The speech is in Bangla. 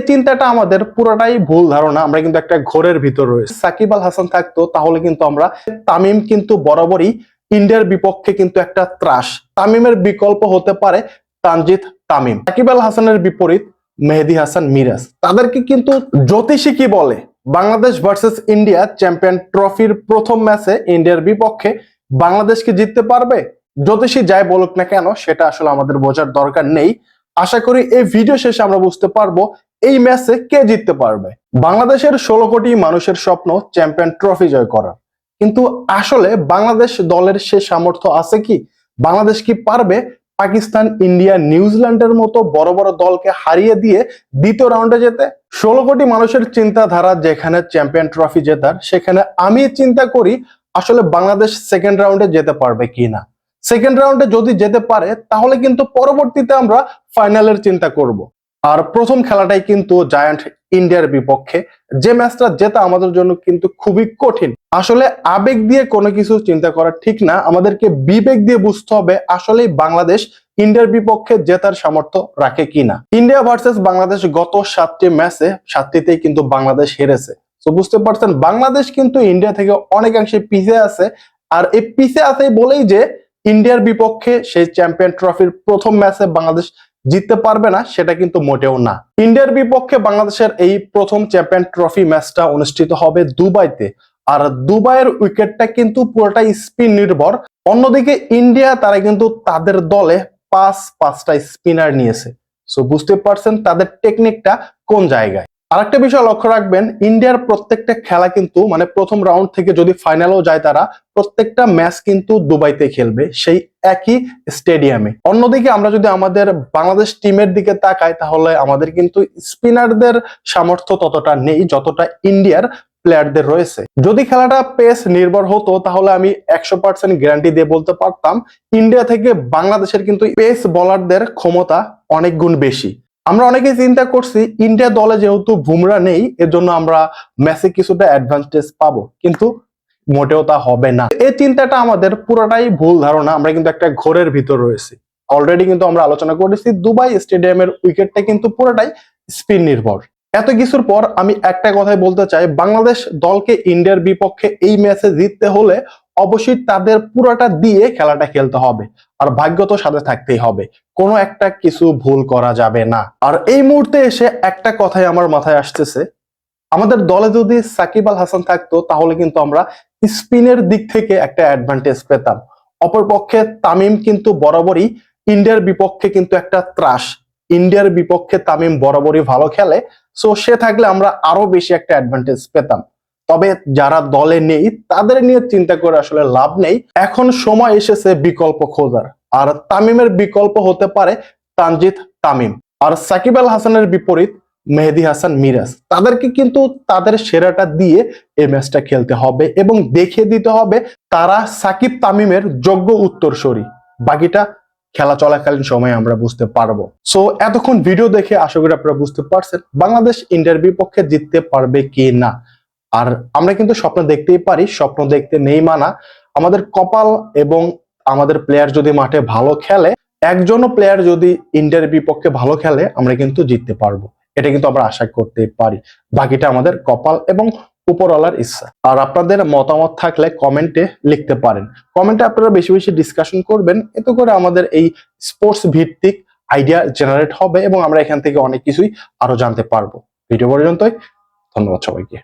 চিন্তাটা আমাদের পুরোটাই ভুল ধারণা। আমরা কিন্তু একটা ঘোরের ভিতর রয়েছে। সাকিব আল হাসান থাকতো তাহলে কিন্তু আমরা তামিম কিন্তু বরাবরই ইন্ডিয়ার বিপক্ষে কিন্তু একটা ত্রাস। তামিমের বিকল্প হতে পারে তানজিদ তামিম। সাকিব আল হাসানের বিপরীত মেহেদী হাসান মিরাজ। তাদেরকে কিন্তু জ্যোতিষী কি বলে, বাংলাদেশ ভার্সেস ইন্ডিয়া চ্যাম্পিয়ন ট্রফির প্রথম ম্যাচে ইন্ডিয়ার বিপক্ষে বাংলাদেশ কি জিততে পারবে? জ্যোতিষী যাই বলুক না কেন সেটা আসলে আমাদের বোঝার দরকার নেই। আশা করি এই ভিডিও শেষে আমরা বুঝতে পারবো এই ম্যাচে কে জিততে পারবে। বাংলাদেশের 16 কোটি মানুষের স্বপ্ন চ্যাম্পিয়ন ট্রফি জয় করার, কিন্তু আসলে বাংলাদেশ দলের সে সামর্থ্য আছে কি? বাংলাদেশ কি পারবে পাকিস্তান, ইন্ডিয়া, নিউজিল্যান্ডের মতো বড় বড় দলকে হারিয়ে দিয়ে দ্বিতীয় রাউন্ডে যেতে? 16 কোটি মানুষের চিন্তাধারা যেখানে চ্যাম্পিয়ন ট্রফি জেতার, সেখানে আমি চিন্তা করি আসলে বাংলাদেশ সেকেন্ড রাউন্ডে যেতে পারবে কিনা। সেকেন্ড রাউন্ডে যদি যেতে পারে তাহলে কিন্তু পরবর্তীতে আমরা ফাইনালের চিন্তা করব। আর প্রথম খেলাটাই কিন্তু জায়ান্ট ইন্ডিয়ার বিপক্ষে, যে ম্যাচটা জেতা আমাদের জন্য কিন্তু খুবই কঠিন। আসলে আবেগ দিয়ে কোনো কিছু চিন্তা করা ঠিক না, আমাদেরকে বিবেক দিয়ে বুঝতে হবে আসলে বাংলাদেশ ইন্ডিয়ার বিপক্ষে জেতার সামর্থ্য রাখে কিনা। ইন্ডিয়া ভার্সেস বাংলাদেশ গত 7টি ম্যাচে 7টিতেই কিন্তু বাংলাদেশ হেরেছে। তো বুঝতে পারছেন বাংলাদেশ কিন্তু ইন্ডিয়া থেকে অনেকাংশে পিছিয়ে আছে। আর এই পিছিয়ে আছে বলেই যে ইন্ডিয়ার বিপক্ষে সেই চ্যাম্পিয়ন ট্রফির প্রথম ম্যাচে বাংলাদেশ জিততে পারবে না সেটা কিন্তু মোটেও না। ইন্ডিয়ার বিপক্ষে বাংলাদেশের এই প্রথম চ্যাম্পিয়ন ট্রফি ম্যাচটা অনুষ্ঠিত হবে দুবাইতে। আর দুবাইয়ের উইকেটটা কিন্তু পুরোটাই স্পিন নির্ভর। অন্যদিকে ইন্ডিয়া তারা কিন্তু তাদের দলে 5টা স্পিনার নিয়েছে। সো বুঝতে পারছেন তাদের টেকনিকটা কোন জায়গায়। আরেকটা বিষয় লক্ষ্য রাখবেন, ইন্ডিয়ার প্রত্যেকটা খেলা কিন্তু মানে প্রথম রাউন্ড থেকে যদি ফাইনালেও যায় তারা প্রত্যেকটা ম্যাচ কিন্তু দুবাইতে খেলবে, সেই একই স্টেডিয়ামে। অন্যদিকে আমরা যদি আমাদের বাংলাদেশ টিমের দিকে তাকাই তাহলে আমাদের কিন্তু স্পিনারদের সামর্থ্য ততটা নেই যতটা ইন্ডিয়ার প্লেয়ারদের রয়েছে। যদি খেলাটা পেস নির্ভর হতো তাহলে আমি 100% গ্যারান্টি দিয়ে বলতে পারতাম ইন্ডিয়া থেকে বাংলাদেশের কিন্তু পেস বোলারদের ক্ষমতা অনেক গুণ বেশি। আমরা অনেকে চিন্তা করছি ইন্ডিয়া দলে যেহেতু বুমরা নেই এর জন্য আমরা ম্যাচে কিছুটা অ্যাডভান্টেজ পাবো, কিন্তু মোটেও তা হবে না। এই চিন্তাটা আমাদের পুরোটাই ভুল ধারণা। আমরা কিন্তু একটা ঘোরের ভিতর রয়েছি। অলরেডি কিন্তু আমরা আলোচনা করেছি দুবাই স্টেডিয়ামের উইকেটটা কিন্তু পুরোটাই স্পিন নির্ভর। এত কিছুর পর আমি একটা কথাই বলতে চাই, বাংলাদেশ দলকে ইন্ডিয়ার বিপক্ষে এই ম্যাচে জিততে হলে অবশ্যই তাদের পুরোটা দিয়ে খেলাটা খেলতে হবে, আর ভাগ্য তো সাথে থাকতেই হবে। কোনো একটা কিছু ভুল করা যাবে না। আর এই মুহূর্তে এসে একটা কথাই আমার মাথায় আসতেছে, আমাদের দলে যদি সাকিব আল হাসান থাকতো তাহলে কিন্তু আমরা স্পিনের দিক থেকে একটা অ্যাডভান্টেজ পেতাম। অপরপক্ষে তামিম কিন্তু বরাবরই ইন্ডিয়ার বিপক্ষে কিন্তু একটা ত্রাস। ইন্ডিয়ার বিপক্ষে তামিম বরাবরই ভালো খেলে। সো সে থাকলে আমরা আরো বেশি একটা অ্যাডভান্টেজ পেতাম। তবে যারা দলে নেই তাদের নিয়ে চিন্তা করে আসলে লাভ নেই। এখন সময় এসেছে বিকল্প খোঁজার, আর তামিমের বিকল্প হতে পারে তানজিদ তামিম। আর সাকিব আল হাসানের বিপরীত মেহেদী হাসান মিরাজ। তাদেরকে কিন্তু তাদের সেরাটা দিয়ে এই ম্যাচটা খেলতে হবে এবং দেখিয়ে দিতে হবে তারা সাকিব তামিমের যোগ্য উত্তরসূরি। বাকিটা খেলা চলাকালীন সময়ে আমরা বুঝতে পারবো। সো এতক্ষণ ভিডিও দেখে আশা করি আপনারা বুঝতে পারছেন বাংলাদেশ ইন্ডিয়ার বিপক্ষে জিততে পারবে কি না। আর আমরা কিন্তু স্বপ্ন দেখতেই পারি, স্বপ্ন দেখতে নেই মানা। আমাদের কপাল এবং আমাদের প্লেয়ার যদি মাঠে ভালো খেলে, একজনও প্লেয়ার যদি ইন্ডিয়ার বিপক্ষে ভালো খেলে আমরা কিন্তু জিততে পারবো। এটা কিন্তু আমরা আশা করতে পারি। বাকিটা আমাদের কপাল এবং উপরওয়ালার ইচ্ছা। আর আপনাদের মতামত থাকলে কমেন্টে লিখতে পারেন। কমেন্টে আপনারা বেশি বেশি ডিসকাশন করবেন, এতে করে আমাদের এই স্পোর্টস ভিত্তিক আইডিয়া জেনারেট হবে এবং আমরা এখান থেকে অনেক কিছুই আরো জানতে পারবো। ভিডিও পর্যন্তই, ধন্যবাদ সবাইকে।